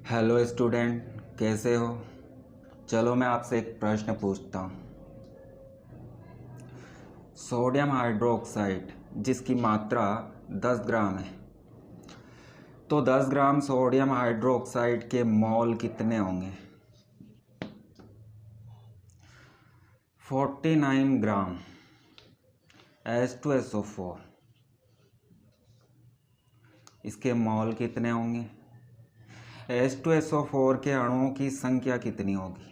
Hello student, कैसे हो? चलो मैं आपसे एक प्रश्न पूछता हूँ। सोडियम हाइड्रोक्साइड जिसकी मात्रा 10 ग्राम है, तो 10 ग्राम सोडियम हाइड्रोक्साइड के मोल कितने होंगे? 49 ग्राम H2SO4, इसके मोल कितने होंगे? H2SO4 के अणुओं की संख्या कितनी होगी?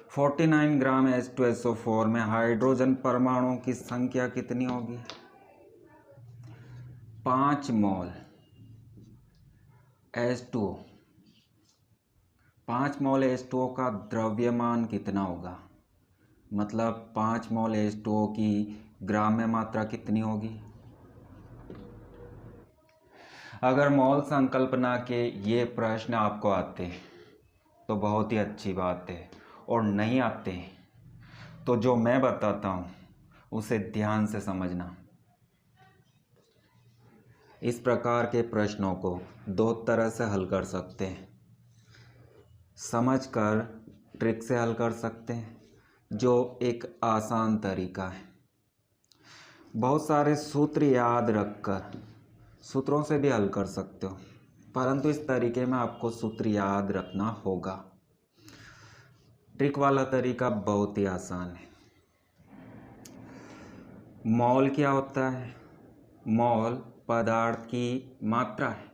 49 ग्राम H2SO4 में हाइड्रोजन परमाणुओं की संख्या कितनी होगी? 5 मोल H2O। 5 मोल H2O का द्रव्यमान कितना होगा? मतलब 5 मोल H2O की ग्राम में मात्रा कितनी होगी? अगर मोल संकल्पना के ये प्रश्न आपको आते तो बहुत ही अच्छी बात है, और नहीं आते तो जो मैं बताता हूँ उसे ध्यान से समझना। इस प्रकार के प्रश्नों को दो तरह से हल कर सकते हैं। समझकर ट्रिक से हल कर सकते हैं, जो एक आसान तरीका है। बहुत सारे सूत्र याद रखकर सूत्रों से भी हल कर सकते हो, परंतु इस तरीके में आपको सूत्र याद रखना होगा। ट्रिक वाला तरीका बहुत ही आसान है। मोल क्या होता है? मोल पदार्थ की मात्रा है।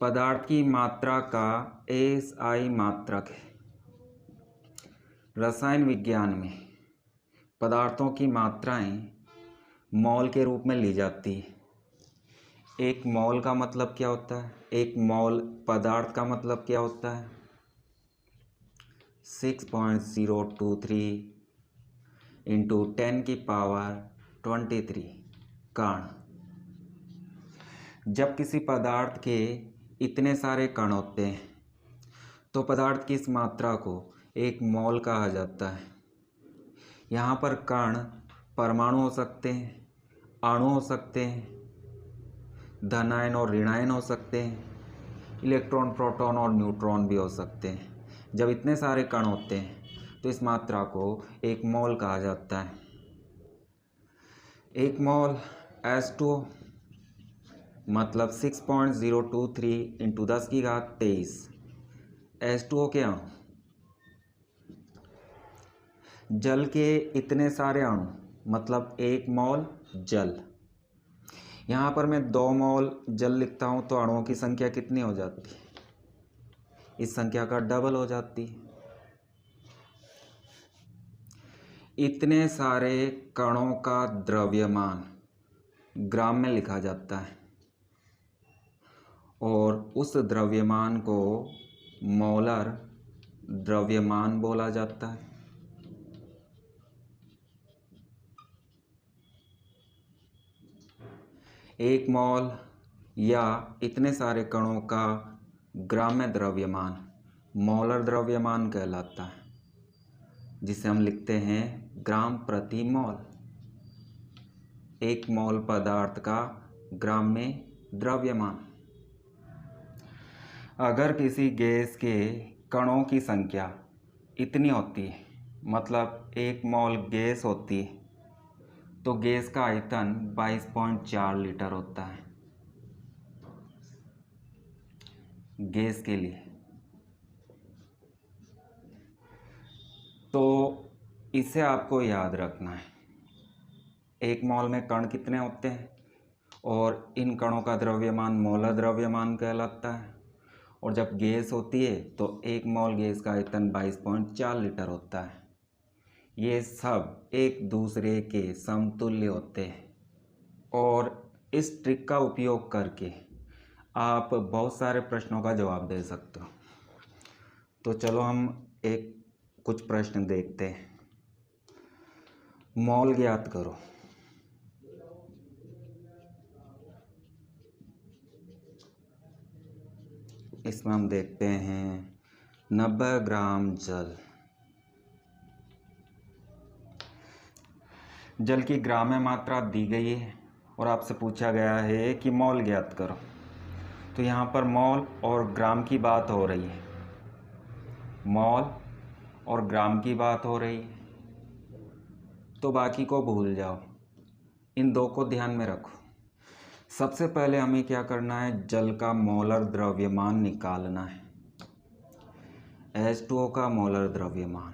पदार्थ की मात्रा का एसआई मात्रक है। रसायन विज्ञान में पदार्थों की मात्राएं मोल के रूप में ली जाती है। एक मोल का मतलब क्या होता है? एक मोल पदार्थ का मतलब क्या होता है? 6.023 इंटू 10⁻23 कण। जब किसी पदार्थ के इतने सारे कण होते हैं तो पदार्थ की इस मात्रा को एक मोल कहा जाता है। यहाँ पर कण परमाणु हो सकते हैं, अणु हो सकते हैं, धनायन और ऋणायन हो सकते हैं, इलेक्ट्रॉन, प्रोटॉन और न्यूट्रॉन भी हो सकते हैं। जब इतने सारे कण होते हैं तो इस मात्रा को एक मोल कहा जाता है। एक मोल H2O मतलब 6.023 इंटू 10⁻23 H2O के अणु। जल के इतने सारे अणु मतलब एक मोल जल। यहाँ पर मैं 2 मोल जल लिखता हूँ तो अणुओं की संख्या कितनी हो जाती है? इस संख्या का डबल हो जाती है। इतने सारे कणों का द्रव्यमान ग्राम में लिखा जाता है और उस द्रव्यमान को मोलर द्रव्यमान बोला जाता है। एक मोल या इतने सारे कणों का ग्राम में द्रव्यमान मोलर द्रव्यमान कहलाता है, जिसे हम लिखते हैं ग्राम प्रति मोल। एक मोल पदार्थ का ग्राम में द्रव्यमान। अगर किसी गैस के कणों की संख्या इतनी होती है, मतलब एक मोल गैस होती है, तो गैस का आयतन 22.4 लीटर होता है। गैस के लिए तो इसे आपको याद रखना है। एक मोल में कण कितने होते हैं और इन कणों का द्रव्यमान मोलर द्रव्यमान कहलाता है। और जब गैस होती है तो एक मोल गैस का आयतन 22.4 लीटर होता है। ये सब एक दूसरे के समतुल्य होते हैं और इस ट्रिक का उपयोग करके आप बहुत सारे प्रश्नों का जवाब दे सकते हो। तो चलो हम कुछ प्रश्न देखते हैं। मोल ज्ञात करो। इसमें हम देखते हैं 90 ग्राम जल। जल की ग्राम में मात्रा दी गई है और आपसे पूछा गया है कि मोल ज्ञात करो, तो यहाँ पर मोल और ग्राम की बात हो रही है। मोल और ग्राम की बात हो रही है, तो बाकी को भूल जाओ, इन दो को ध्यान में रखो। सबसे पहले हमें क्या करना है, जल का मोलर द्रव्यमान निकालना है। H2O का मोलर द्रव्यमान,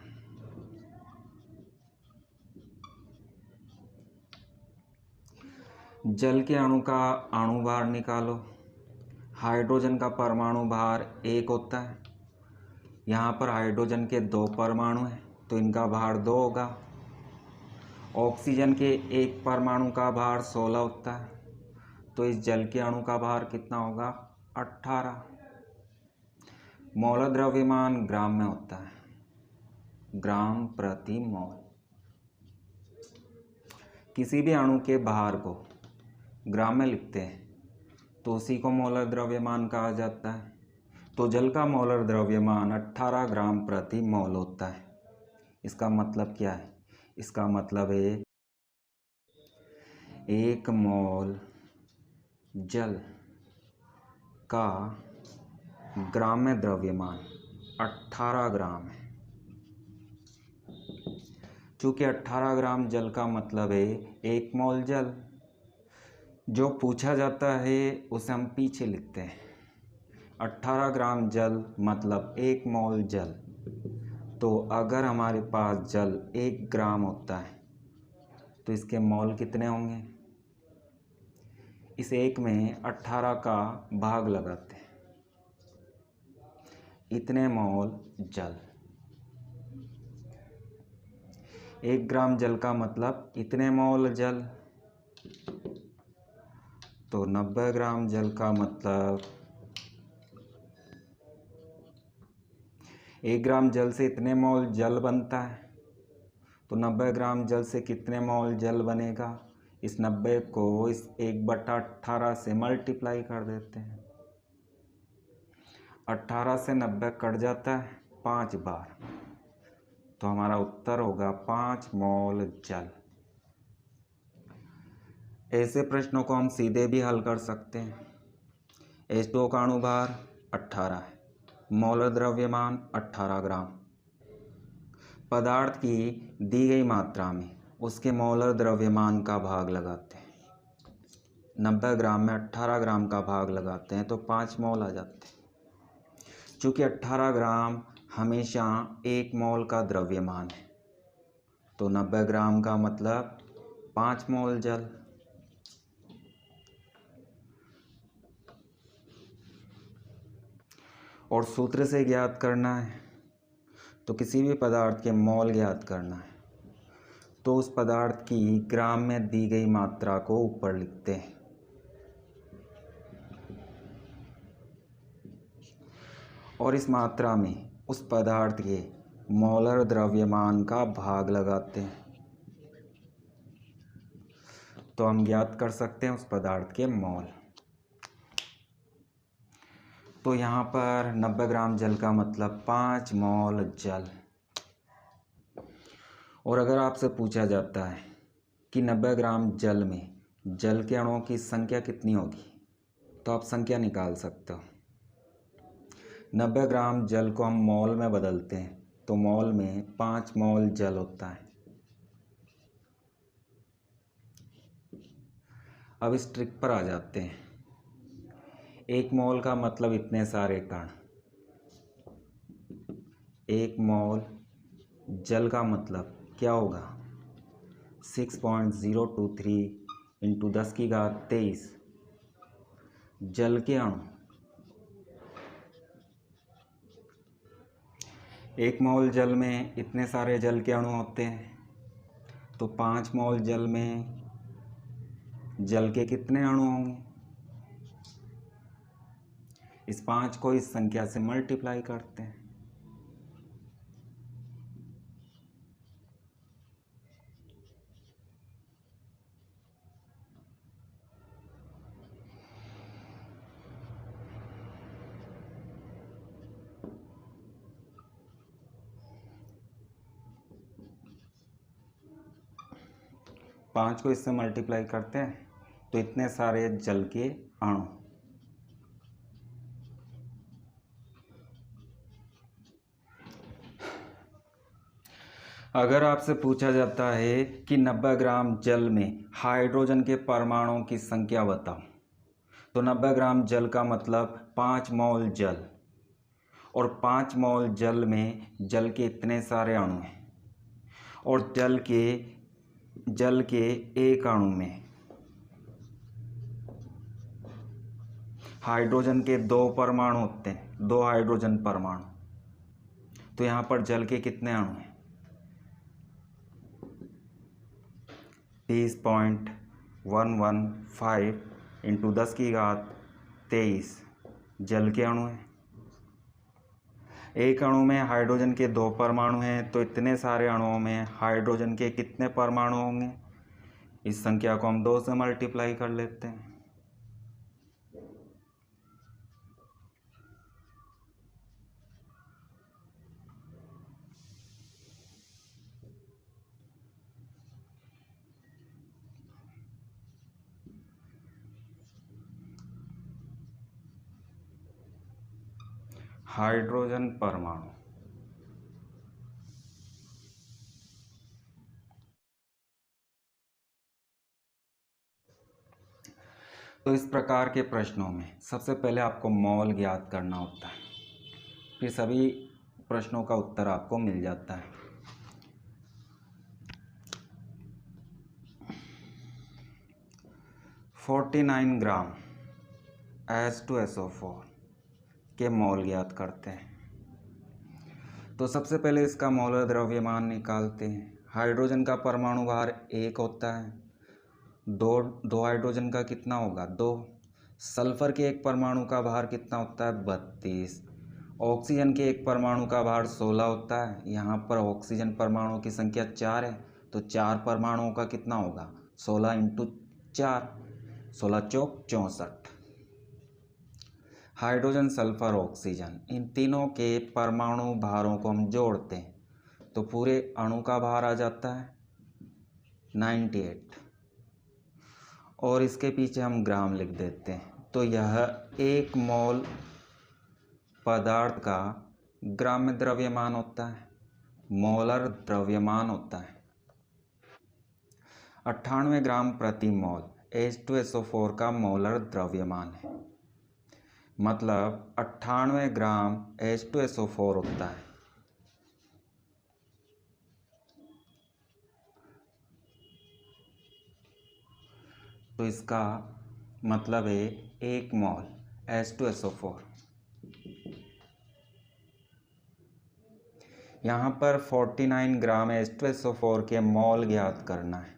जल के अणु का अणु भार निकालो। हाइड्रोजन का परमाणु भार 1 होता है। यहाँ पर हाइड्रोजन के 2 परमाणु हैं, तो इनका भार 2 होगा। ऑक्सीजन के 1 परमाणु का भार 16 होता है, तो इस जल के अणु का भार कितना होगा, 18। मोलर द्रव्यमान ग्राम में होता है, ग्राम प्रति मोल। किसी भी अणु के भार को ग्राम में लिखते हैं तो उसी को मोलर द्रव्यमान कहा जाता है। तो जल का मोलर द्रव्यमान 18 ग्राम प्रति मोल होता है। इसका मतलब क्या है, इसका मतलब है 1 मोल जल का ग्राम में द्रव्यमान 18 ग्राम है। चूँकि 18 ग्राम जल का मतलब है 1 मोल जल। जो पूछा जाता है उसे हम पीछे लिखते हैं। 18 ग्राम जल मतलब 1 मोल जल। तो अगर हमारे पास जल 1 ग्राम होता है तो इसके मोल कितने होंगे, इस 1 में 18 का भाग लगाते हैं, इतने मोल जल। 1 ग्राम जल का मतलब इतने मोल जल। तो 90 ग्राम जल का मतलब 1 ग्राम जल से इतने मोल जल बनता है। तो 90 ग्राम जल से कितने मोल जल बनेगा, इस 90 को इस 1/18 से मल्टीप्लाई कर देते हैं। 18 से 90 कट जाता है 5 बार, तो हमारा उत्तर होगा 5 मोल जल। ऐसे प्रश्नों को हम सीधे भी हल कर सकते हैं। H2O का अणु भार 18 है, मोलर द्रव्यमान 18 ग्राम। पदार्थ की दी गई मात्रा में उसके मोलर द्रव्यमान का भाग लगाते हैं। 90 ग्राम में 18 ग्राम का भाग लगाते हैं तो 5 मोल आ जाते हैं। चूँकि 18 ग्राम हमेशा 1 मोल का द्रव्यमान है, तो 90 ग्राम का मतलब 5 मोल जल। और सूत्र से ज्ञात करना है, तो किसी भी पदार्थ के मोल ज्ञात करना है तो उस पदार्थ की ग्राम में दी गई मात्रा को ऊपर लिखते हैं। और इस मात्रा में उस पदार्थ के मोलर द्रव्यमान का भाग लगाते हैं, तो हम ज्ञात कर सकते हैं उस पदार्थ के मोल। तो यहाँ पर 90 ग्राम जल का मतलब 5 मोल जल। और अगर आपसे पूछा जाता है कि 90 ग्राम जल में जल के अणुओं की संख्या कितनी होगी, तो आप संख्या निकाल सकते हो। 90 ग्राम जल को हम मोल में बदलते हैं तो मोल में 5 मोल जल होता है। अब इस ट्रिक पर आ जाते हैं। 1 मोल का मतलब इतने सारे कण। 1 मोल जल का मतलब क्या होगा, 6.023 इंटू 10⁻23 जल के अणु। 1 मोल जल में इतने सारे जल के अणु होते हैं, तो 5 मोल जल में जल के कितने अणु होंगे, इस 5 को इस संख्या से मल्टीप्लाई करते हैं। पाँच को इससे मल्टीप्लाई करते हैं, तो इतने सारे जल के अणु। अगर आपसे पूछा जाता है कि 90 ग्राम जल में हाइड्रोजन के परमाणुओं की संख्या बताओ, तो 90 ग्राम जल का मतलब 5 मोल जल, और 5 मोल जल में जल के इतने सारे अणु हैं, और जल के एक अणु में हाइड्रोजन के 2 परमाणु होते हैं, 2 हाइड्रोजन परमाणु। तो यहाँ पर जल के कितने अणु हैं? 30.115 इंटू 10⁻23 जल के अणु हैं। एक अणु में हाइड्रोजन के 2 परमाणु हैं, तो इतने सारे अणुओं में हाइड्रोजन के कितने परमाणु होंगे? इस संख्या को हम 2 से मल्टीप्लाई कर लेते हैं। हाइड्रोजन परमाणु तो इस प्रकार के प्रश्नों में सबसे पहले आपको मोल ज्ञात करना होता है, फिर सभी प्रश्नों का उत्तर आपको मिल जाता है। (49 ग्राम H2SO4 के मोल ज्ञात करते हैं। तो सबसे पहले इसका मोलर द्रव्यमान निकालते हैं। हाइड्रोजन का परमाणु भार 1 होता है, दो हाइड्रोजन का कितना होगा? 2। सल्फर के एक परमाणु का भार कितना होता है? 32। ऑक्सीजन के एक परमाणु का भार 16 होता है। यहाँ पर ऑक्सीजन परमाणु की संख्या 4 है, तो 4 परमाणुओं का कितना होगा? 16 इंटू 4, 16 चौक 64। हाइड्रोजन, सल्फर, ऑक्सीजन, इन तीनों के परमाणु भारों को हम जोड़ते हैं तो पूरे अणु का भार आ जाता है 98, और इसके पीछे हम ग्राम लिख देते हैं। तो यह 1 मोल पदार्थ का ग्राम में द्रव्यमान होता है, मोलर द्रव्यमान होता है। 98 ग्राम प्रति मोल H2SO4 का मोलर द्रव्यमान है, मतलब 98 ग्राम H2SO4 होता है। तो इसका मतलब है 1 मोल H2SO4। यहाँ पर 49 ग्राम H2SO4 के मोल ज्ञात करना है।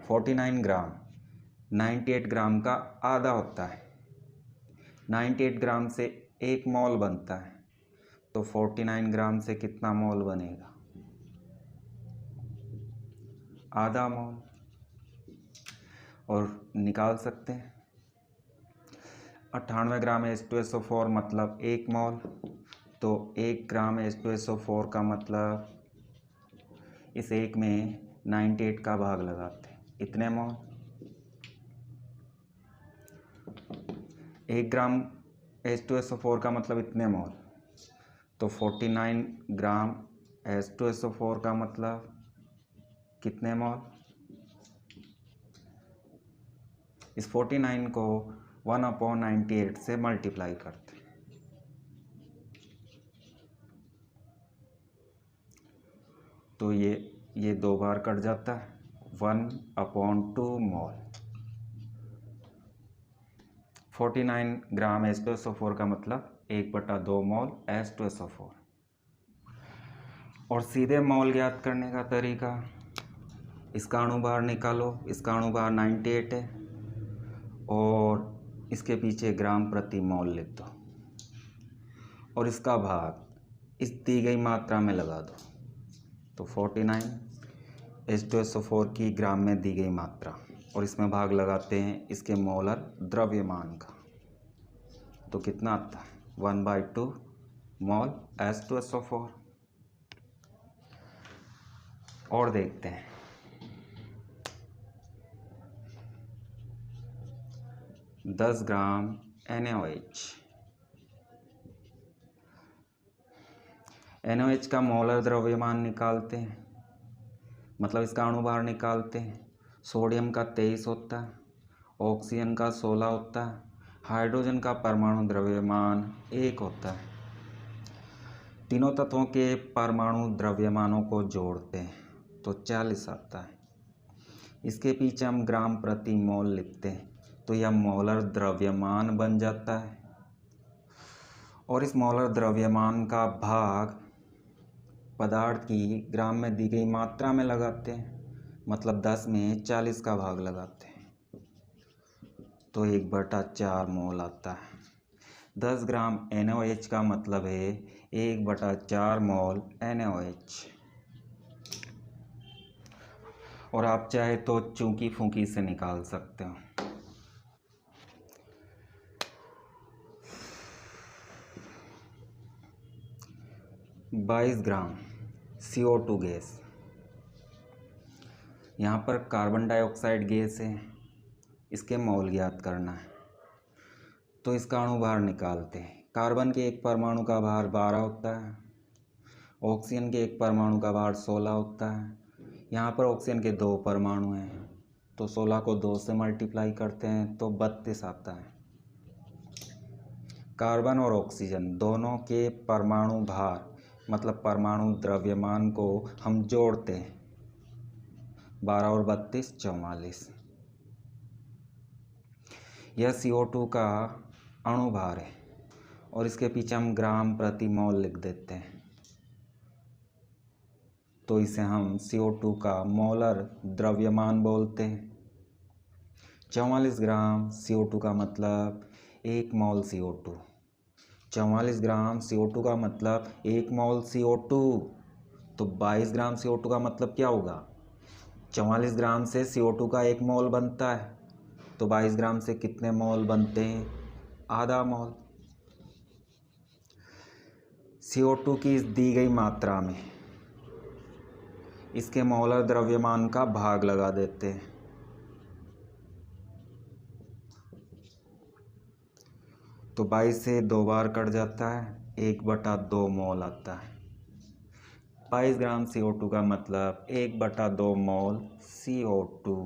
49 ग्राम 98 ग्राम का आधा होता है। 98 ग्राम से 1 मोल बनता है, तो 49 ग्राम से कितना मोल बनेगा? आधा मोल। और निकाल सकते हैं 98 ग्राम H2SO4 मतलब 1 मोल, तो 1 ग्राम H2SO4 का मतलब इस 1 में 98 का भाग लगाते हैं, इतने मोल। 1 ग्राम H2SO4 का मतलब इतने मोल, तो 49 ग्राम H2SO4 का मतलब कितने मोल? इस 49 को 1/98 से मल्टीप्लाई करते हैं, तो ये 2 बार कट जाता है, 1/2 मोल। 49 ग्राम H2SO4 का मतलब 1/2 मोल H2SO4। और सीधे मोल ज्ञात करने का तरीका, इसका अणुभार निकालो, इसका अणुभार 98 है, और इसके पीछे ग्राम प्रति मोल लिख दो, और इसका भाग इस दी गई मात्रा में लगा दो। तो 49 H2SO4 की ग्राम में दी गई मात्रा, और इसमें भाग लगाते हैं इसके मोलर द्रव्यमान का, तो कितना आता है? 1/2 मोल H2SO4। और देखते हैं 10 ग्राम NaOH। NaOH का मोलर द्रव्यमान निकालते हैं, मतलब इसका अणुभार निकालते हैं। सोडियम का 23 होता है, ऑक्सीजन का 16 होता है, हाइड्रोजन का परमाणु द्रव्यमान 1 होता है। तीनों तत्वों के परमाणु द्रव्यमानों को जोड़ते हैं तो 40 आता है। इसके पीछे हम ग्राम प्रति मोल लिखते हैं तो यह मोलर द्रव्यमान बन जाता है, और इस मोलर द्रव्यमान का भाग पदार्थ की ग्राम में दी गई मात्रा में लगाते हैं, मतलब 10 में 40 का भाग लगाते हैं तो 1/4 मोल आता है। 10 ग्राम NaOH का मतलब है 1/4 मोल NaOH। और आप चाहे तो चूंकि फूंकी से निकाल सकते हो। बाईस ग्राम CO2 गैस। यहाँ पर कार्बन डाइऑक्साइड गैस है, इसके मोल ज्ञात करना है तो इसका अणुभार निकालते हैं। कार्बन के एक परमाणु का भार 12 होता है, ऑक्सीजन के एक परमाणु का भार 16 होता है। यहाँ पर ऑक्सीजन के 2 परमाणु हैं तो 16 को 2 से मल्टीप्लाई करते हैं तो 32 आता है। कार्बन और ऑक्सीजन दोनों के परमाणु भार मतलब परमाणु द्रव्यमान को हम जोड़ते हैं, 12 और 32 44। यह CO2 का अणुभार है और इसके पीछे हम ग्राम प्रति मोल लिख देते हैं तो इसे हम CO2 का मोलर द्रव्यमान बोलते हैं। 44 ग्राम CO2 का मतलब 1 मोल CO2। 44 ग्राम CO2 का मतलब 1 मोल CO2, तो 22 ग्राम CO2 का मतलब क्या होगा? 44 ग्राम से CO2 का 1 मोल बनता है तो 22 ग्राम से कितने मोल बनते हैं? आधा मोल। CO2 की इस दी गई मात्रा में इसके मोलर द्रव्यमान का भाग लगा देते हैं तो 22 से 2 बार कट जाता है, 1/2 मोल आता है। 22 ग्राम CO2 का मतलब 1/2 मोल CO2।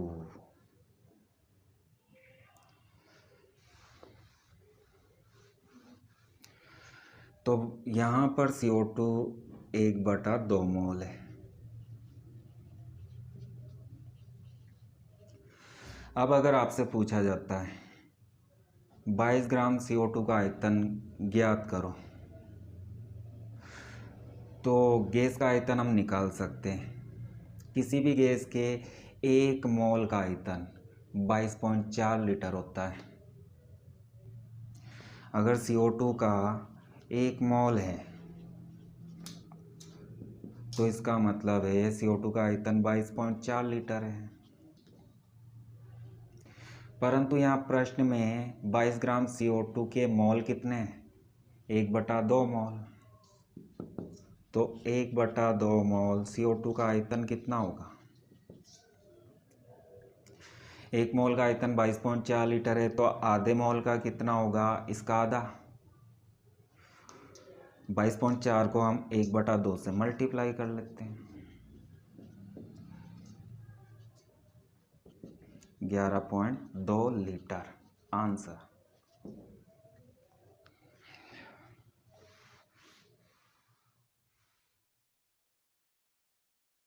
तो यहाँ पर CO2 1/2 मोल है। अब अगर आपसे पूछा जाता है 22 ग्राम CO2 का आयतन ज्ञात करो, तो गैस का आयतन हम निकाल सकते हैं। किसी भी गैस के 1 मोल का आयतन 22.4 लीटर होता है। अगर CO2 का 1 मोल है तो इसका मतलब है CO2 का आयतन 22.4 लीटर है। परंतु यहाँ प्रश्न में 22 ग्राम CO2 के मोल कितने हैं? 1/2 मोल। तो 1/2 मोल CO2 का आयतन कितना होगा? 1 मोल का आयतन 22.4 लीटर है तो आधे मोल का कितना होगा? इसका आधा। 22.4 को हम 1/2 से मल्टीप्लाई कर लेते हैं, 11.2 लीटर आंसर।